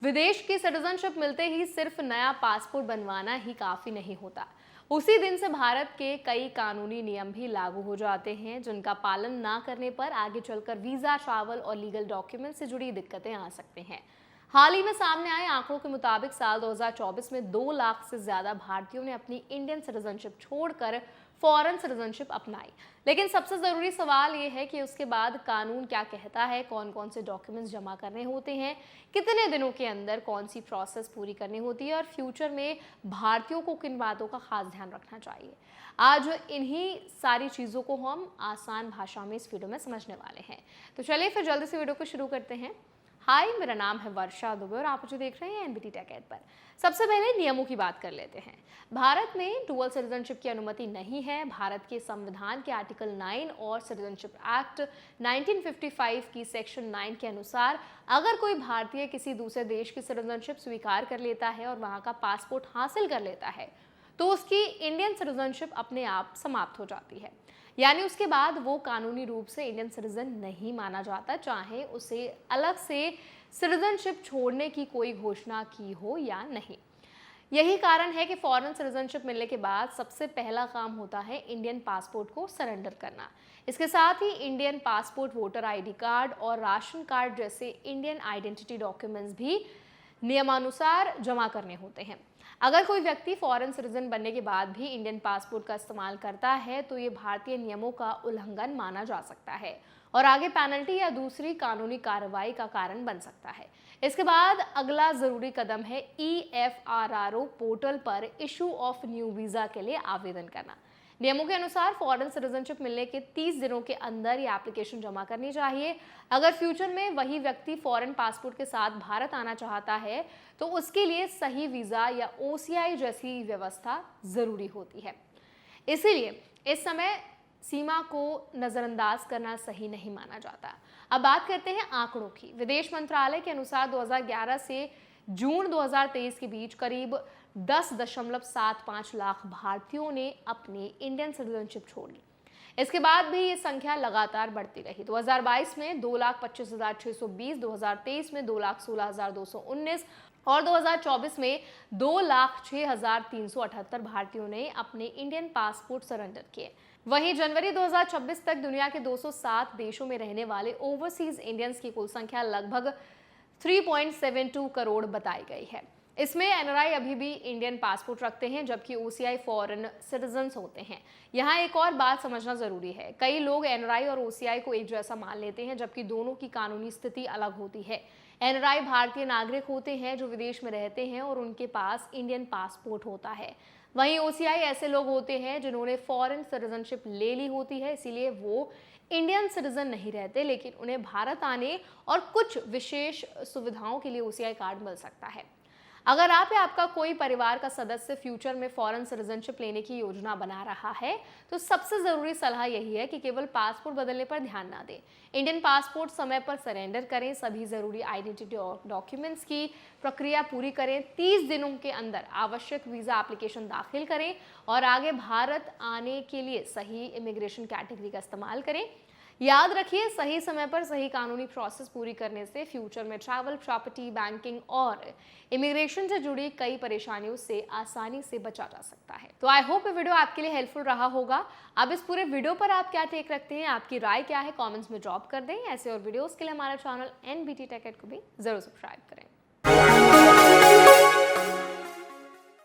विदेश की सिटीजनशिप मिलते ही सिर्फ नया पासपोर्ट बनवाना ही काफी नहीं होता। उसी दिन से भारत के कई कानूनी नियम भी लागू हो जाते हैं, जिनका पालन ना करने पर आगे चलकर वीजा, ट्रैवल और लीगल डॉक्यूमेंट से जुड़ी दिक्कतें आ सकती हैं। हाल ही में सामने आए आंकड़ों के मुताबिक साल 2024 में 2 लाख से ज्यादा भारतीयों ने अपनी इंडियन सिटीजनशिप छोड़कर फॉरेन सिटीजनशिप अपनाई। लेकिन सबसे जरूरी सवाल ये है कि उसके बाद कानून क्या कहता है, कौन कौन से डॉक्यूमेंट्स जमा करने होते हैं, कितने दिनों के अंदर कौन सी प्रोसेस पूरी करनी होती है और फ्यूचर में भारतीयों को किन बातों का खास ध्यान रखना चाहिए। आज इन्हीं सारी चीज़ों को हम आसान भाषा में इस वीडियो में समझने वाले हैं। तो चलिए फिर जल्दी से वीडियो को शुरू करते हैं। हाय, मेरा नाम है वर्षा दुबे और आप मुझे देख रहे हैं एनबीटी टेक एड पर। सबसे पहले नियमों की बात कर लेते हैं। भारत में डुअल सिटीजनशिप की अनुमति नहीं है। भारत के संविधान के आर्टिकल 9 और सिटीजनशिप एक्ट 1955 की सेक्शन 9 के अनुसार अगर कोई भारतीय किसी दूसरे देश की सिटीजनशिप स्वीकार कर लेता है और वहां का पासपोर्ट हासिल कर लेता है तो उसकी इंडियन सिटीजनशिप अपने आप समाप्त हो जाती है। यानी उसके बाद वो कानूनी रूप से इंडियन सिटीजन नहीं माना जाता, चाहे उसे अलग से सिटीजनशिप छोड़ने की कोई घोषणा की हो या नहीं। यही कारण है कि फॉरेन सिटीजनशिप मिलने के बाद सबसे पहला काम होता है इंडियन पासपोर्ट को सरेंडर करना। इसके साथ ही Indian passport, voter ID card और राशन कार्ड जैसे इंडियन आइडेंटिटी डॉक्यूमेंट्स भी नियमानुसार जमा करने होते हैं। अगर कोई व्यक्ति फॉरेन सिटीजन बनने के बाद भी इंडियन पासपोर्ट का इस्तेमाल करता है तो ये भारतीय नियमों का उल्लंघन माना जा सकता है और आगे पेनल्टी या दूसरी कानूनी कार्रवाई का कारण बन सकता है। इसके बाद अगला जरूरी कदम है EFRRO पोर्टल पर इशू ऑफ न्यू वीजा के लिए आवेदन करना। नियमों के अनुसार फॉरेन सिटीजनशिप मिलने के 30 दिनों के अंदर ये एप्लीकेशन जमा करनी चाहिए। अगर फ्यूचर में वही व्यक्ति फॉरेन पासपोर्ट के साथ भारत आना चाहता है तो उसके लिए सही वीजा या OCI जैसी व्यवस्था जरूरी होती है। इसीलिए इस समय सीमा को नजरअंदाज करना सही नहीं माना जाता। अब बात करते हैं आंकड़ों की। विदेश मंत्रालय के अनुसार 2011 से जून 2023 के बीच करीब 10.75 लाख भारतीयों ने अपनी इंडियन सिटीजनशिप छोड़ ली। इसके बाद भी ये संख्या लगातार बढ़ती रही। 2022 में 2,25,620, 2023 में 2,16,219 और 2024 में 2,06,378 भारतीयों ने अपने इंडियन पासपोर्ट सरेंडर किए। वहीं जनवरी 2026 तक दुनिया के 207 देशों में रहने वाले ओवरसीज इंडियंस की कुल संख्या लगभग 3.72 करोड़ बताई गई है। इसमें NRI अभी भी इंडियन पासपोर्ट रखते हैं, जबकि OCI फॉरेन सिटीजन्स होते हैं। यहाँ एक और बात समझना जरूरी है। कई लोग NRI और OCI को एक जैसा मान लेते हैं, जबकि दोनों की कानूनी स्थिति अलग होती है। NRI भारतीय नागरिक होते हैं जो विदेश में रहते हैं और उनके पास इंडियन पासपोर्ट होता है। वहीं OCI ऐसे लोग होते हैं जिन्होंने फॉरेन सिटीजनशिप ले ली होती है, इसीलिए वो इंडियन सिटीजन नहीं रहते, लेकिन उन्हें भारत आने और कुछ विशेष सुविधाओं के लिए OCI कार्ड मिल सकता है। अगर आप या आपका कोई परिवार का सदस्य फ्यूचर में फॉरेन सिटीजनशिप लेने की योजना बना रहा है तो सबसे जरूरी सलाह यही है कि केवल पासपोर्ट बदलने पर ध्यान ना दें। इंडियन पासपोर्ट समय पर सरेंडर करें, सभी जरूरी आइडेंटिटी डॉक्यूमेंट्स की प्रक्रिया पूरी करें, 30 दिनों के अंदर आवश्यक वीजा एप्लीकेशन दाखिल करें और आगे भारत आने के लिए सही इमिग्रेशन कैटेगरी का इस्तेमाल करें। याद रखिए, सही समय पर सही कानूनी प्रोसेस पूरी करने से फ्यूचर में ट्रैवल, प्रॉपर्टी, बैंकिंग और इमिग्रेशन से जुड़ी कई परेशानियों से आसानी से बचा जा सकता है। तो आई होप ये वीडियो आपके लिए हेल्पफुल रहा होगा। अब इस पूरे वीडियो पर आप क्या टेक रखते हैं, आपकी राय क्या है, कमेंट्स में ड्रॉप कर दें। ऐसे और वीडियोस के लिए हमारा चैनल NBT Tech Ed को भी जरूर सब्सक्राइब करें।